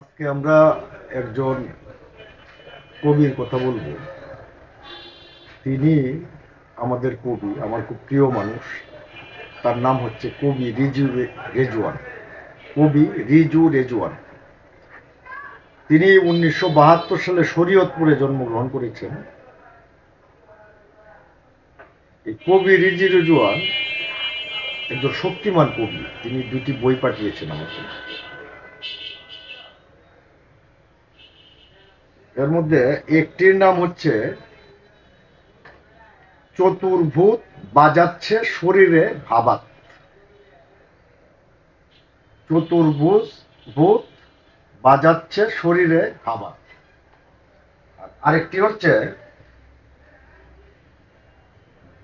আজকে আমরা একজন কবির কথা বলবো। তিনি আমাদের কবি, আমার খুব প্রিয় মানুষ। তার নাম হচ্ছে কবি রিজু রেজওয়ান। কবি রিজু রেজওয়ান। তিনি 1972 সালে শরীয়তপুরে জন্মগ্রহণ করেছেন। এই কবি রিজু রেজওয়ান একজন শক্তিমান কবি। তিনি দুটি বই পাঠিয়েছেন আমাকে। এর মধ্যে একটির নাম হচ্ছে চতুর্ভূত বাজাচ্ছে শরীরে ভাবাত। চতুর্ভুজ ভূত বাজাচ্ছে শরীরে ভাবাত। আরেকটি হচ্ছে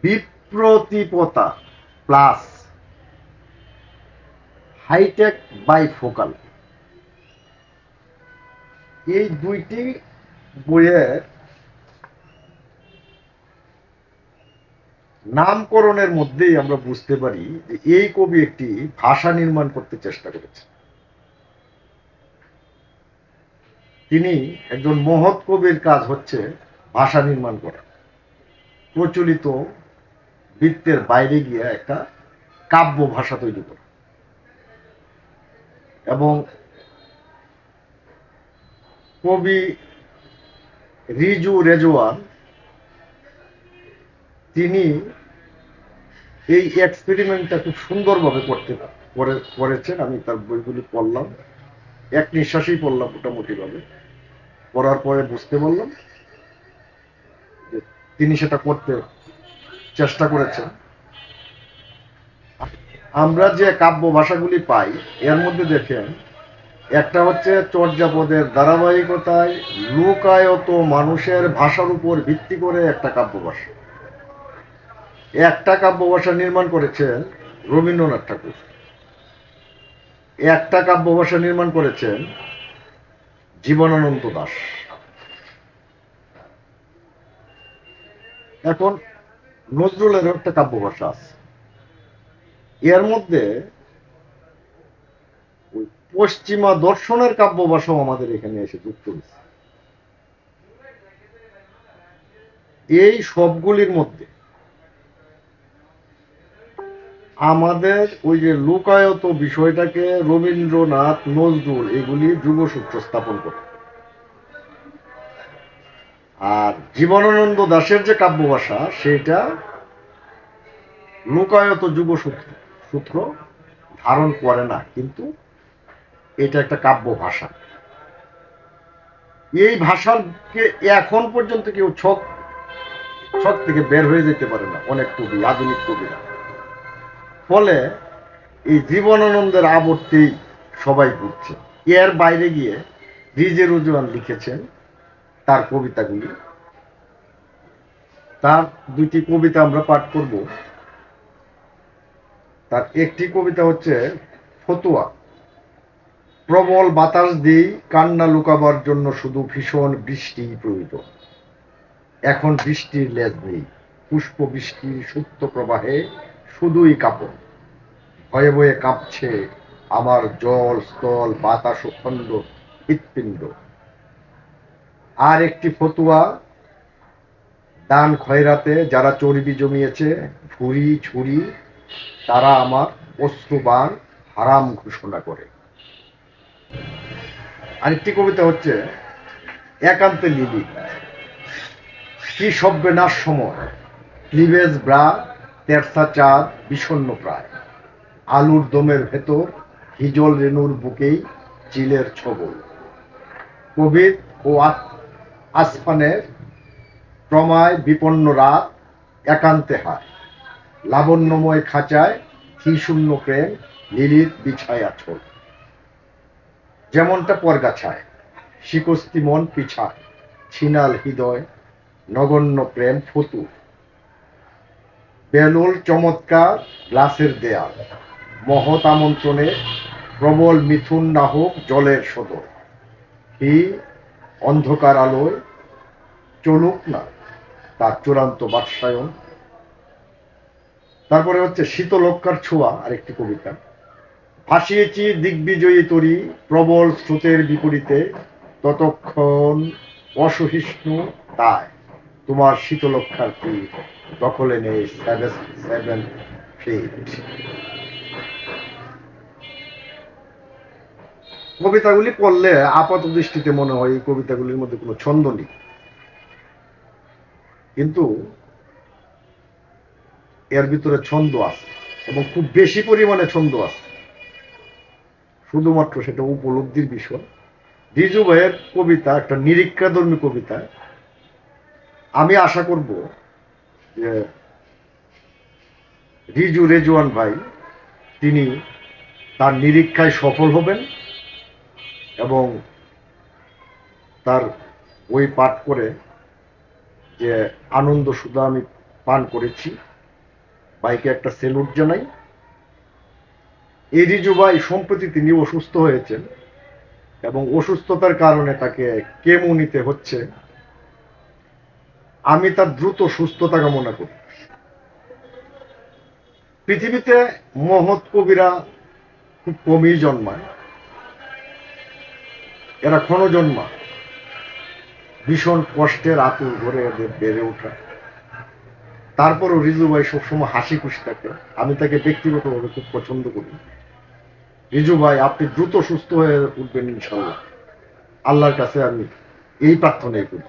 বিপ্রতিপতা প্লাস হাইটেক বাইফোকাল। এই দুইটি বইয়ের নামকরণের মধ্যেই আমরা বুঝতে পারি যে এই কবি একটি ভাষা নির্মাণ করতে চেষ্টা করেছেন। তিনি একজন মহৎ কবির কাজ হচ্ছে ভাষা নির্মাণ করা, প্রচলিত বৃত্তের বাইরে গিয়ে একটা কাব্য ভাষা তৈরি করা। এবং কবি রিজু রেজওয়ান তিনি এই এক্সপেরিমেন্টটা খুব সুন্দরভাবে করেছেন। আমি তার বইগুলি পড়লাম, এক নিঃশ্বাসেই পড়লাম মোটামুটি ভাবে। পড়ার পরে বুঝতে পারলাম যে তিনি সেটা করতে চেষ্টা করেছেন। আমরা যে কাব্য ভাষাগুলি পাই এর মধ্যে দেখেন, একটা হচ্ছে চর্যাপদের ধারাবাহিকতায় লোকায়ত মানুষের ভাষার উপর ভিত্তি করে একটা কাব্য ভাষা। একটা কাব্য ভাষা নির্মাণ করেছেন রবীন্দ্রনাথ ঠাকুর, একটা কাব্য ভাষা নির্মাণ করেছেন জীবনানন্দ দাশ। এখন নজরুলের একটা কাব্য ভাষা আছে। এর মধ্যে পশ্চিমা দর্শনের কাব্য ভাষাও আমাদের এখানে এসে যুক্ত হয়েছে। এই সবগুলির মধ্যে আমাদের ওই যে লোকায়ত বিষয়টাকে রবীন্দ্রনাথ, নজরুল এগুলি যুগসূত্র স্থাপন করে। আর জীবনানন্দ দাশের যে কাব্য ভাষা সেটা লোকায়ত সূত্র ধারণ করে না, কিন্তু এটা একটা কাব্য ভাষা। এই ভাষাকে এখন পর্যন্ত কেউ ছক থেকে বের হয়ে যেতে পারে না, অনেক কবি, আধুনিক কবিরা। ফলে এই জীবনানন্দের আবর্তেই সবাই ঘুরছে। এর বাইরে গিয়ে রিজু রেজওয়ান লিখেছেন তার কবিতাগুলি। তার দুটি কবিতা আমরা পাঠ করব। তার একটি কবিতা হচ্ছে ফতুয়া। প্রবল বাতাস দিই কান্না লুকাবার জন্য শুধু ভীষণ বৃষ্টি প্রয়োজন। এখন বৃষ্টির লেজ নেই, পুষ্প বৃষ্টির সুপ্ত প্রবাহে শুধুই কাপড়। ভয়ে ভয়ে কাঁপছে আমার জল স্থল বাতাস ও খণ্ড হৃৎপিণ্ড। আর একটি ফতুয়া, দান খয়রাতে যারা চর্বি জমিয়েছে ভুঁড়ি ছুরি, তারা আমার অশ্রুবাণ হারাম ঘোষণা করে। আরেকটি কবিতা হচ্ছে একান্তে লিলি। কি সব্যে নাশ সময় ক্লিভেজ ব্রা, তেরসা চাঁদ বিষণ্ণ প্রায়। আলুর দমের ভেতর হিজল রেণুর বুকেই চিলের ছবল। কবির ও আসফানের প্রমায় বিপন্ন রাত একান্তে হায়। লাবণ্যময় খাঁচায় কি শূন্য প্রেম লিলির বিছায় আছল। যেমনটা পরগাছায় শিকস্তি মন পিছায়, ছিনাল হৃদয় নগণ্য প্রেম ফতু। বেলুল চমৎকার গ্লাসের দেয়াল, মহৎ আমন্ত্রণে প্রবল মিথুন না হোক জলের সদর। কি অন্ধকার আলোয় চলুক না তার চূড়ান্ত বাৎসায়ন। তারপরে হচ্ছে শীতলক্ষার ছোঁয়া, আরেকটি কবিতা। ভাসিয়েছি দিগ্বিজয়ী তরী প্রবল স্রোতের বিপরীতে, ততক্ষণ অসহিষ্ণু তাই তোমার শীতলক্ষার তীর দখলে নেই 7 ফিট। কবিতাগুলি পড়লে আপাত দৃষ্টিতে মনে হয় এই কবিতাগুলির মধ্যে কোনো ছন্দ নেই, কিন্তু এর ভিতরে ছন্দ আছে এবং খুব বেশি পরিমাণে ছন্দ আছে, শুধুমাত্র সেটা উপলব্ধির বিষয়। রিজু ভাইয়ের কবিতা একটা নিরীক্ষাধর্মী কবিতা। আমি আশা করব যে রেজওয়ান ভাই তিনি তার নিরীক্ষায় সফল হবেন এবং তার বই পাঠ করে যে আনন্দ সুধা আমি পান করেছি, ভাইকে একটা সেলুট জানাই। এই রিজু ভাই সম্প্রতি তিনি অসুস্থ হয়েছেন এবং অসুস্থতার কারণে তাকে কেমো নিতে হচ্ছে। আমি তার দ্রুত সুস্থতা কামনা করি। পৃথিবীতে মহৎ কবিরা খুব কমই জন্মায়, এরা ক্ষণ জন্মায়, ভীষণ কষ্টের আতুর ঘরে এদের বেড়ে ওঠা। তারপরও রিজু ভাই সবসময় হাসি খুশি থাকে। আমি তাকে ব্যক্তিগতভাবে খুব পছন্দ করি। রিজু ভাই আপনি দ্রুত সুস্থ হয়ে উঠবেন ইনশাল্লাহ, আল্লাহর কাছে আমি এই প্রার্থনাই করি।